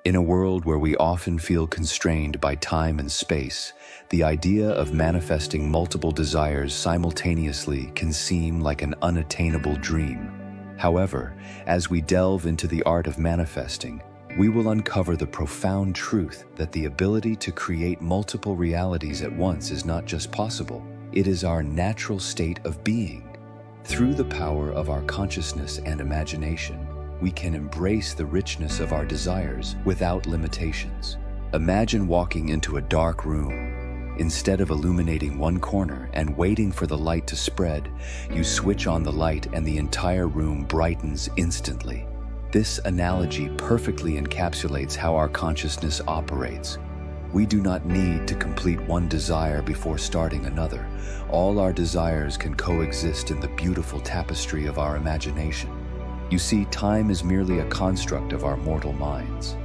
In a world where we often feel constrained by time and space, the idea of manifesting multiple desires simultaneously can seem like an unattainable dream. However, as we delve into the art of manifesting, we will uncover the profound truth that the ability to create multiple realities at once is not just possible, it is our natural state of being. Through the power of our consciousness and imagination, we can embrace the richness of our desires without limitations. Imagine walking into a dark room. Instead of illuminating one corner and waiting for the light to spread, you switch on the light and the entire room brightens instantly. This analogy perfectly encapsulates how our consciousness operates. We do not need to complete one desire before starting another. All our desires can coexist in the beautiful tapestry of our imagination. You see, time is merely a construct of our mortal minds.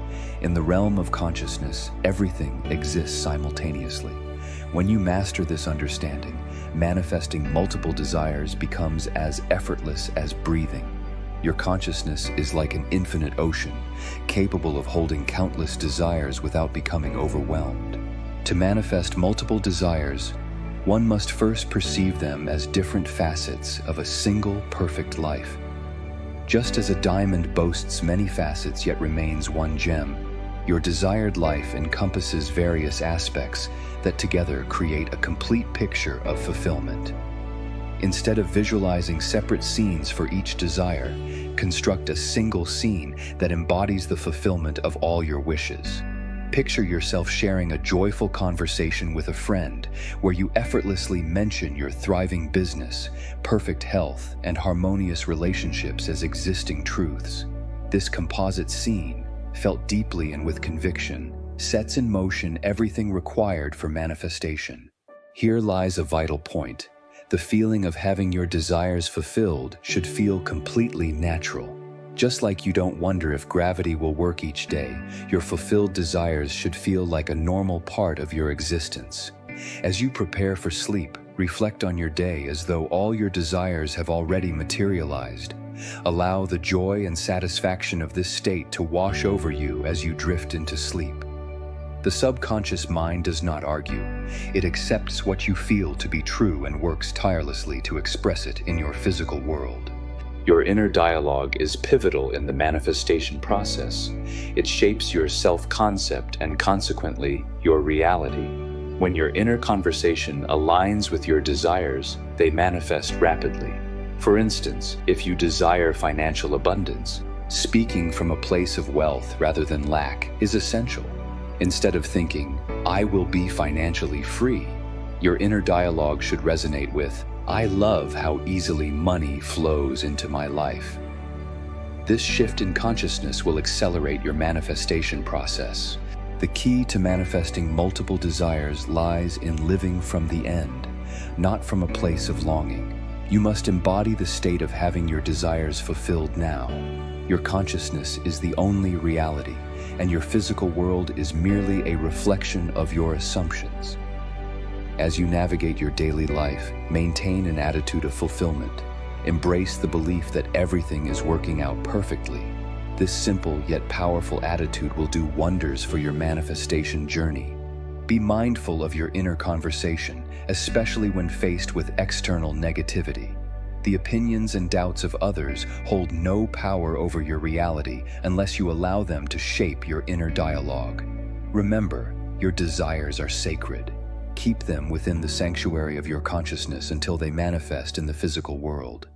In the realm of consciousness, everything exists simultaneously. When you master this understanding, manifesting multiple desires becomes as effortless as breathing. Your consciousness is like an infinite ocean, capable of holding countless desires without becoming overwhelmed. To manifest multiple desires, one must first perceive them as different facets of a single perfect life. Just as a diamond boasts many facets yet remains one gem, your desired life encompasses various aspects that together create a complete picture of fulfillment. Instead of visualizing separate scenes for each desire, construct a single scene that embodies the fulfillment of all your wishes. Picture yourself sharing a joyful conversation with a friend where you effortlessly mention your thriving business, perfect health, and harmonious relationships as existing truths. This composite scene, felt deeply and with conviction, sets in motion everything required for manifestation. Here lies a vital point. The feeling of having your desires fulfilled should feel completely natural. Just like you don't wonder if gravity will work each day, your fulfilled desires should feel like a normal part of your existence. As you prepare for sleep, reflect on your day as though all your desires have already materialized. Allow the joy and satisfaction of this state to wash over you as you drift into sleep. The subconscious mind does not argue. It accepts what you feel to be true and works tirelessly to express it in your physical world. Your inner dialogue is pivotal in the manifestation process. It shapes your self-concept and consequently, your reality. When your inner conversation aligns with your desires, they manifest rapidly. For instance, if you desire financial abundance, speaking from a place of wealth rather than lack is essential. Instead of thinking, "I will be financially free," your inner dialogue should resonate with, "I love how easily money flows into my life." This shift in consciousness will accelerate your manifestation process. The key to manifesting multiple desires lies in living from the end, not from a place of longing. You must embody the state of having your desires fulfilled now. Your consciousness is the only reality, and your physical world is merely a reflection of your assumptions. As you navigate your daily life, maintain an attitude of fulfillment. Embrace the belief that everything is working out perfectly. This simple yet powerful attitude will do wonders for your manifestation journey. Be mindful of your inner conversation, especially when faced with external negativity. The opinions and doubts of others hold no power over your reality unless you allow them to shape your inner dialogue. Remember, your desires are sacred. Keep them within the sanctuary of your consciousness until they manifest in the physical world.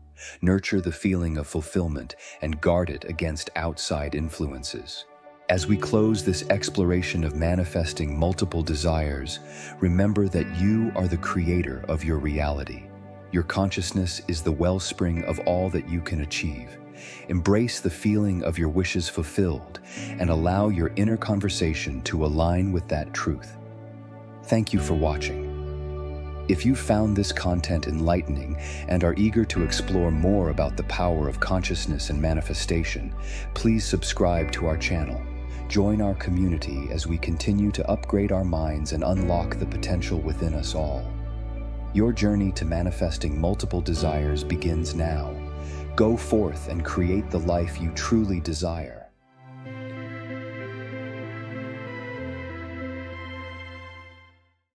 Nurture the feeling of fulfillment and guard it against outside influences. As we close this exploration of manifesting multiple desires, remember that you are the creator of your reality. Your consciousness is the wellspring of all that you can achieve. Embrace the feeling of your wishes fulfilled and allow your inner conversation to align with that truth. Thank you for watching. If you found this content enlightening and are eager to explore more about the power of consciousness and manifestation, please subscribe to our channel. Join our community as we continue to upgrade our minds and unlock the potential within us all. Your journey to manifesting multiple desires begins now. Go forth and create the life you truly desire.